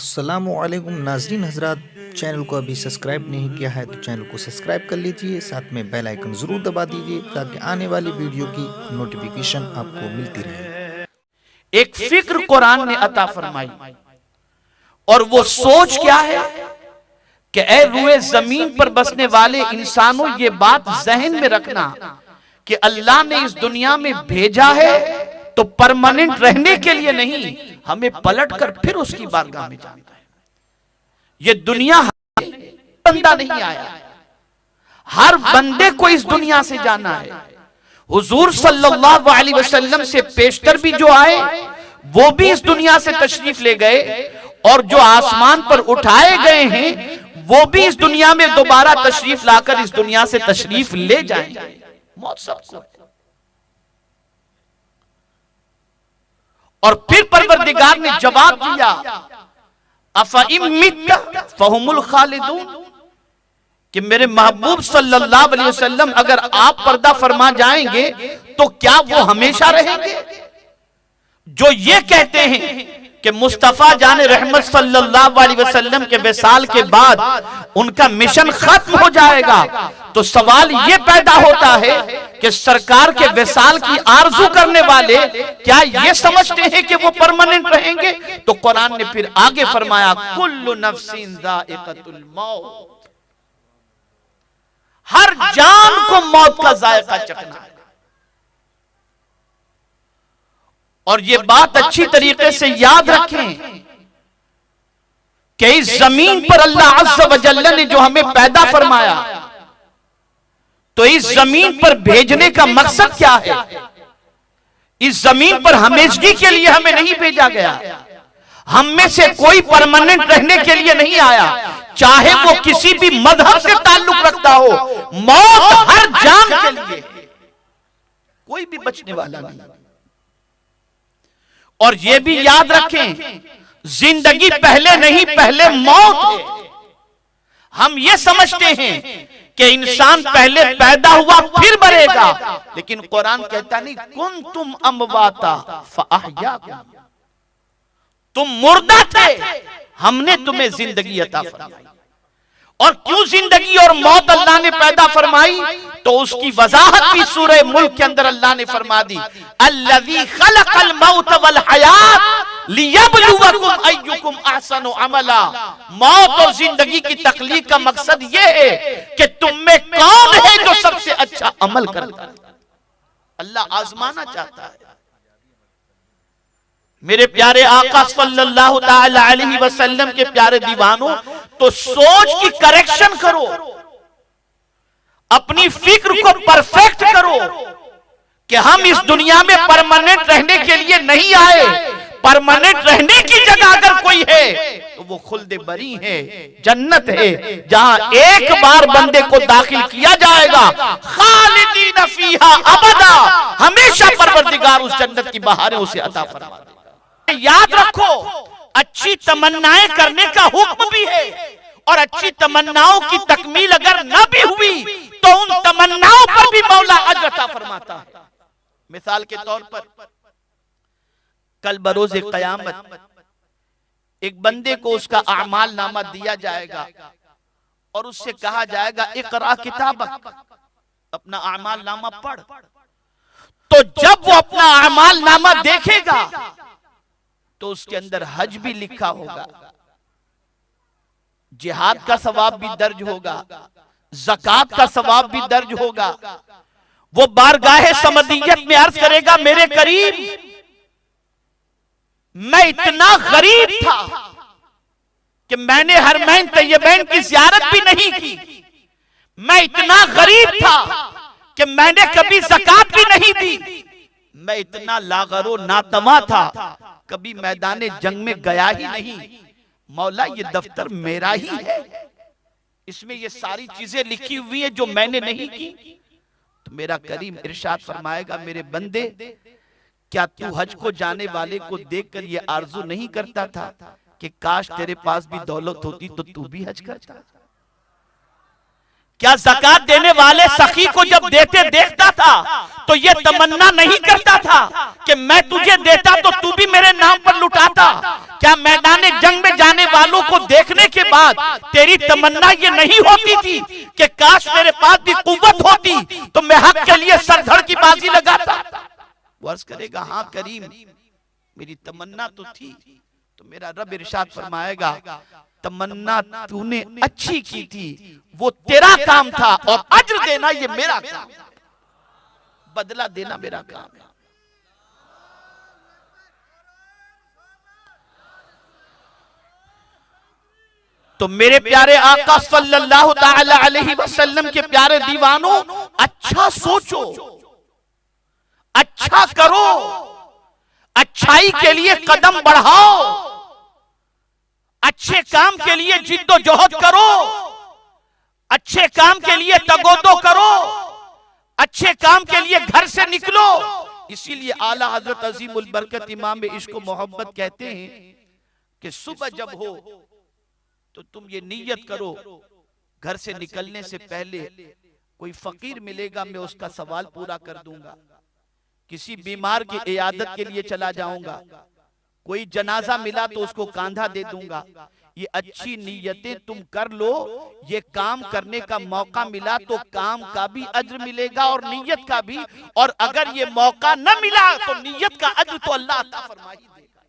अस्सलामुअलैकुम नाजरीन हजरात, चैनल को अभी सब्सक्राइब नहीं किया है तो चैनल को सब्सक्राइब कर लीजिए, साथ में बेल आइकन ज़रूर दबा दीजिए ताकि आने वाली वीडियो की नोटिफिकेशन आपको मिलती रहे। एक फिक्र कुरान ने अता फरमाई और वो सोच क्या है कि ऐ रूए जमीन पर बसने वाले इंसानों, ये बात जहन में रखना कि अल्लाह ने इस दुनिया में भेजा है तो परमानेंट रहने के लिए नहीं, हमें पलटकर फिर उसकी बारगाह में जाना है। ये दुनिया बंदा नहीं आया, हर बंदे को इस दुनिया से जाना है। हुजूर सल्लल्लाहु अलैहि वसल्लम से पेशतर भी जो आए वो भी इस दुनिया से तशरीफ ले गए, और जो आसमान पर उठाए गए हैं वो भी इस दुनिया में दोबारा तशरीफ लाकर इस दुनिया से तशरीफ ले जाएंगे। मौत सबको। और फिर परवरदिगार ने जवाब दिया, अफ़इम मित्ता फ़हुमुल खालिदून, कि मेरे महबूब सल्लल्लाहु अलैहि वसल्लम अगर आप पर्दा फरमा जाएंगे तो क्या वो हमेशा रहेंगे? जो ये कहते हैं कि मुस्तफा जाने रहमत सल्लल्लाहु अलैहि वसल्लम के विसाल के बाद उनका मिशन खत्म हो जाएगा, तो सवाल ये पैदा होता है कि सरकार के विसाल की आरजू करने वाले क्या ये समझते हैं कि वो परमानेंट रहेंगे? तो कुरान ने फिर आगे फरमाया, कुल्लु नफ्सिन ज़ाइक़तुल मौत, हर जान को मौत का जायका चखना है। और ये बात अच्छी तरीके से याद रखें कि इस जमीन पर अल्लाह अज़्ज़ व जल्ल ने जो हमें पैदा फरमाया, तो इस जमीन पर भेजने का मकसद क्या है? इस जमीन पर हमेशगी के लिए हमें नहीं भेजा गया। हम में से कोई परमानेंट रहने के लिए नहीं आया, चाहे वो किसी भी मजहब से ताल्लुक रखता हो। मौत हर जान के लिए, कोई भी बचने वाला नहीं। और ये भी याद रखें, जिंदगी पहले नहीं, पहले मौत है। हम ये समझते हैं कि इंसान पहले पैदा हुआ फिर मरेगा, लेकिन कुरान कहता नहीं, कुंतुम अमवाता फअहयाकुम, तुम मुर्दा थे, हमने तुम्हें जिंदगी अता फरमाई। और क्यों जिंदगी और मौत अल्लाह ने पैदा फरमाई, तो उसकी वजाहत भी सूरह मुल्क के अंदर अल्लाह ने फरमा दी, अल्लज़ी खलक़ल मौत वल हयात लियब्लुवकुम अय्युकुम अहसनु अमला। मौत और जिंदगी की तख्लीक का मकसद यह है कि तुम में कौन है जो सबसे अच्छा अमल करता है। अल्लाह आजमाना चाहता है। मेरे प्यारे आका सल्लल्लाहु ताला अलैहि वसल्लम के प्यारे दीवानों, तो सोच की करेक्शन करो, अपनी फिक्र को परफेक्ट करो कि हम इस दुनिया में परमानेंट रहने के लिए नहीं आए। परमानेंट रहने की जगह अगर कोई है तो वो खुल्दे बरी है, जन्नत है, जहां एक बार बंदे को दाखिल किया जाएगा, खालिदीन फीहा अबदा, हमेशा परवरदिगार उस जन्नत की बहारें उसे अता फरमा देगा। याद रखो, अच्छी तमन्नाएं करने का हुक्म भी है, और अच्छी तमन्नाओं की तकमील अगर न भी हुई तो उन तमन्नाओं पर भी मौला अजर अता फरमाता है। मिसाल के तौर पर, कल बरोज़ क़यामत एक बंदे को उसका आमाल नामा दिया जाएगा और उससे कहा जाएगा, इक़रा किताबक, अपना आमाल नामा पढ़। तो जब वो अपना आमाल नामा देखेगा तो उसके अंदर हज भी लिखा होगा, जिहाद का सवाब भी दर्ज होगा, ज़कात का सवाब भी दर्ज होगा। वो बारगाहे समदियत में अर्ज करेगा, मेरे करीम, मैं इतना गरीब था कि मैंने हरमैन तैयबैन की ज़ियारत भी नहीं की। मैं इतना गरीब था कि मैंने कभी ज़कात भी नहीं दी। मैं इतना लागरो नातवा था, कभी मैदाने जंग में गया ही नहीं। मौला, ये दफ्तर मेरा ही है, इसमें ये सारी चीजें लिखी हुई है जो मैंने नहीं की। तो मेरा करीम इरशाद फरमाएगा, मेरे बंदे, क्या तू हज को जाने वाले को देखकर ये आरजू नहीं करता था कि काश तेरे पास भी दौलत होती तो तू भी हज करता? क्या ज़कात देने वाले सखी को जब देते देखता था तो ये तमन्ना नहीं करता था कि मैं तुझे देता तो तू भी मेरे नाम पर लुटाता? क्या मैदान जंग में जाने बाद तेरी तमन्ना ये नहीं होती थी कि काश मेरे पास भी कुव्वत होती तो मैं हक के लिए सरधड़ की बाजी लगाता? वो अर्ज करेगा हाँ करीम, मेरी तमन्ना तो थी। तो मेरा रब इरशाद फरमाएगा तमन्ना तूने अच्छी की थी, वो तेरा काम था, और अज्र देना ये मेरा काम है, बदला देना मेरा काम है। तो मेरे प्यारे आका सल्लल्लाहु ताला अलैहि वसल्लम के प्यारे दीवानों, अच्छा सोचो, अच्छा करो, अच्छाई के लिए कदम बढ़ाओ, अच्छे काम के लिए जिद्दोजहद करो, अच्छे काम के लिए तगोदो करो, अच्छे काम के लिए घर से निकलो। इसीलिए आला हजरत अजीमुल बरकत इमाम इश्क मोहब्बत कहते हैं कि सुबह जब हो तो तुम ये नीयत करो, घर से निकलने से पहले कोई फकीर मिलेगा मैं उसका सवाल पूरा कर दूंगा, किसी बीमार की इयादत के लिए चला जाऊंगा, कोई जनाजा मिला तो उसको कांधा दे दूंगा। ये अच्छी नीयतें तुम कर लो, ये काम करने का मौका मिला तो काम का भी अज्र मिलेगा और नीयत का भी, और अगर ये मौका न मिला तो नीयत का अज्र तो अल्लाह अता फरमा ही देगा।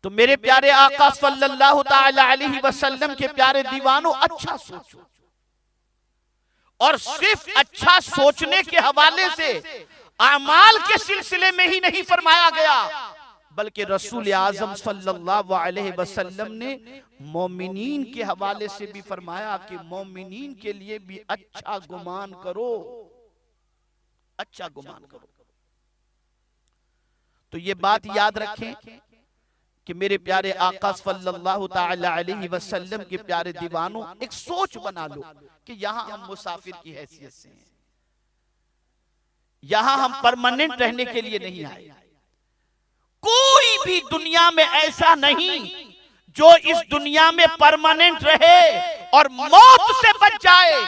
तो मेरे प्यारे आका सल्लल्लाहु ताला अलैहि वसल्लम के प्यारे दीवानों, अच्छा सोचो, और सिर्फ अच्छा सोचने के हवाले से आमाल के सिलसिले में ही नहीं फरमाया गया, बल्कि रसूल आजम सल्लल्लाहु अलैहि वसल्लम ने मोमिनीन के हवाले से भी फरमाया कि मोमिनीन के लिए भी अच्छा गुमान करो, अच्छा गुमान करो। तो ये बात याद रखें कि मेरे प्यारे आका सल्लल्लाहु ताला अलैहि वसल्लम के प्यारे दीवानों, एक सोच बना लो कि यहां हम मुसाफिर की हैसियत से हैं, यहां हम परमानेंट रहने के लिए नहीं आए। कोई भी दुनिया में ऐसा नहीं जो इस दुनिया में परमानेंट रहे और मौत से बच जाए।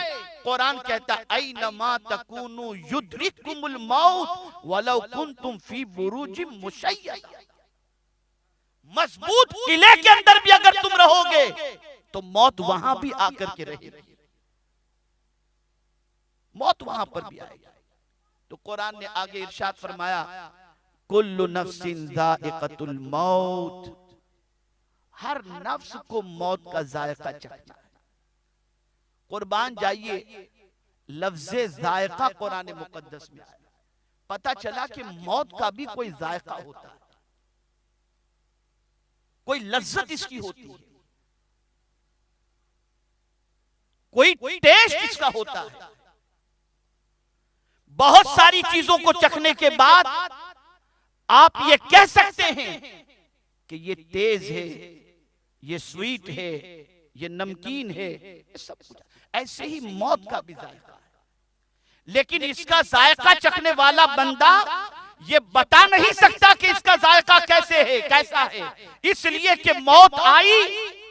कुरान कहता है ऐनमा तकूनु युद्रिकुमुल मौत वलौ कुंतुम फी बुरूजिम मुशय्यदा। मजबूत किले के अंदर भी अगर तुम रहोगे तो मौत वहां भी आकर के रहेगी, मौत वहां पर भी आएगी। तो कुरान ने आगे इरशाद फरमाया कुल्लु नफ्सिन जाइक़तुल मौत, हर नफ्स को मौत का जायका चखना है। कुर्बान जाइए, लफ्ज़े जायका कुरान मुकद्दस में आया, पता चला कि मौत का भी कोई जायका होता है, कोई लज्जत इसकी होती है, कोई टेस्ट इसका होता है। बहुत सारी चीजों को चखने के बाद आप ये कह सकते हैं कि ये तेज है, ये स्वीट है, ये नमकीन है, सब कुछ। ऐसे ही मौत का भी जायका है, लेकिन इसका जायका चखने वाला बंदा ये बता नहीं सकता कि इसका जायका कैसे है, कैसा है, इसलिए कि मौत आई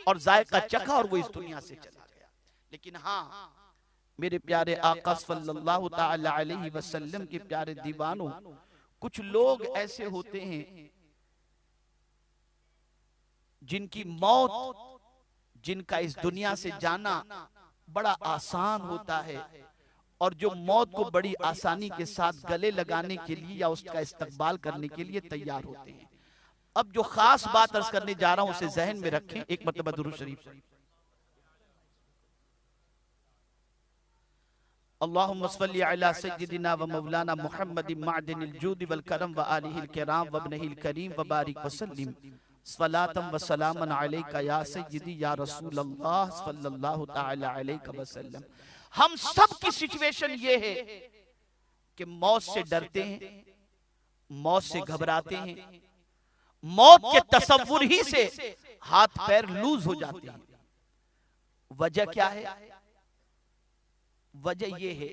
और जायका चखा और वो इस दुनिया से चला गया। लेकिन हाँ मेरे प्यारे आका सल्लल्लाहु ताला अलैहि वसल्लम के प्यारे दीवानों, कुछ लोग ऐसे होते हैं जिनकी मौत, जिनका इस दुनिया से जाना बड़ा आसान होता है, और जो मौत को बड़ी आसानी के साथ गले लगाने के लिए या उसका इस्तकबाल करने के लिए तैयार होते हैं। अब जो खास बात अर्ज करने जा रहा हूं उसे जहन में रखें। एक मरतबा दुरूद शरीफ अल्लाहुम्मा सल्ली अला सय्यिदिना व मौलाना मुहम्मदिन मअदिनिल जूद वल करम व आलिहिल किराम व इब्निहिल करीम व बारिक व सल्लिम सलातम व सलामन अलैका या सय्यिदी या रसूल अल्लाह सल्लल्लाहु तआला अलैहि वसल्लम। हम सब की सिचुएशन ये है कि मौत से डरते हैं, मौत से घबराते हैं, मौत के तसव्वुर ही से हाथ पैर लूज हो जाते हैं। वजह क्या है? वजह यह है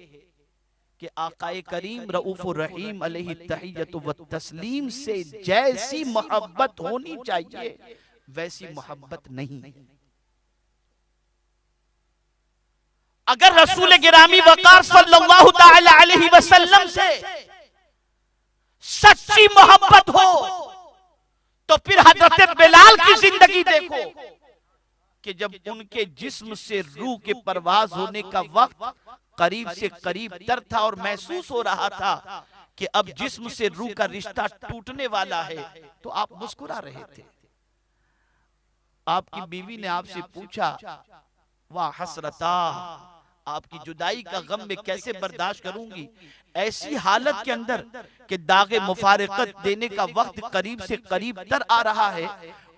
कि आकाए करीम रऊफुर रहीम अलैहि तहियतु व तस्लीम से जैसी मोहब्बत होनी चाहिए वैसी मोहब्बत नहीं। अगर रसूल गिरामी वकार सल्लल्लाहु ताला अलैहि वसल्लम से सच्ची मोहब्बत हो तो फिर हजरत बिलाल की जिंदगी देखो कि जब उनके जिस्म से रूह के परवाज होने का वक्त करीब से करीब तर था और महसूस हो रहा था कि अब जिस्म से रूह का रिश्ता टूटने वाला है, तो आप मुस्कुरा रहे थे। आपकी बीवी ने आपसे पूछा, वाह हसरता, आपकी जुदाई का गम मैं कैसे बर्दाश्त करूंगी, ऐसी हालत के अंदर कि दागे मुफारिकत देने का वक्त करीब से करीब तर आ रहा है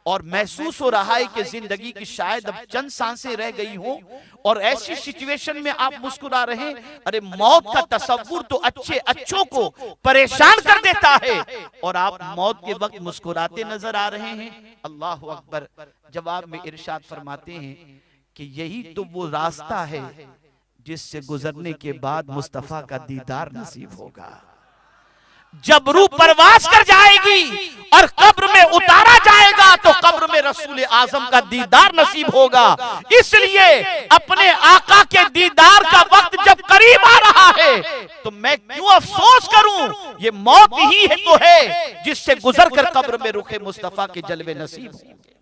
और महसूस हो रहा है कि जिंदगी की शायद अब चंद सांसें रह गई हो, और ऐसी सिचुएशन में आप मुस्कुरा रहे हैं। अरे मौत का तसव्वुर तो अच्छों को परेशान कर देता है और आप मौत के वक्त मुस्कुराते नजर आ रहे हैं। अल्लाह अकबर। जवाब में इरशाद फरमाते हैं कि यही तो वो रास्ता है जिससे गुजरने के बाद मुस्तफा का दीदार नसीब होगा। जब रूह परवास कर जाएगी और कब्र में उतारा जाएगा तो कब्र में रसूल आजम का दीदार नसीब होगा। इसलिए अपने आका के दीदार का वक्त जब करीब आ रहा है तो मैं क्यों अफसोस करूं, ये मौत ही है तो है जिससे गुजर कर कब्र में रुखे मुस्तफा के जलवे नसीब होंगे।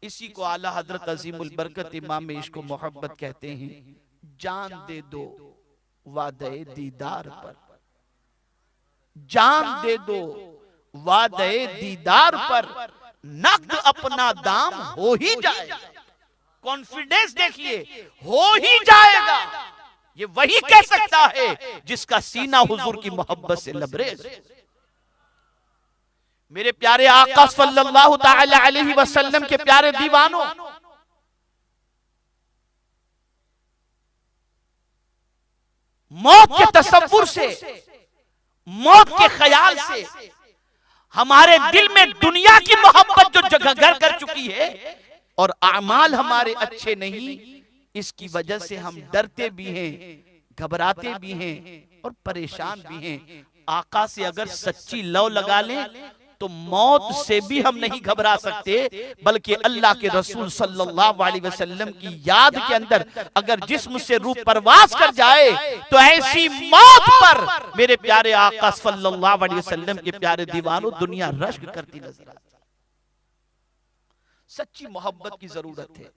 इसी को आला हजरत अजीमुल बरकत इमाम इश्क व मोहब्बत कहते हैं, जान दे दो वादे दीदार पर, जान दे दो वादे दीदार पर, नक्द अपना दाम हो ही जाएगा। कॉन्फिडेंस देखिए, हो ही जाएगा। ये वही कह सकता है जिसका सीना हुजूर की मोहब्बत से लबरेज है। मेरे प्यारे आका सल्लल्लाहु तआला अलैहि वसल्लम के प्यारे दीवानों, मौत के तसव्वुर से, मौत के ख्याल से हमारे दिल में दुनिया की मोहब्बत जो जगह घर कर चुकी है और आमाल हमारे अच्छे नहीं, इसकी वजह से हम डरते भी हैं, घबराते भी हैं और परेशान भी हैं। आका से अगर सच्ची लव लगा लें तो मौत से भी हम नहीं घबरा सकते, बल्कि अल्लाह के रसूल सल्लल्लाहु अलैहि वसल्लम की याद के अंदर अगर जिस्म से रूह परवास कर जाए तो ऐसी मौत पर मेरे प्यारे आका सल्लल्लाहु अलैहि वसल्लम के प्यारे दीवानों दुनिया रश्क करती नजर आती। सच्ची मोहब्बत की जरूरत है।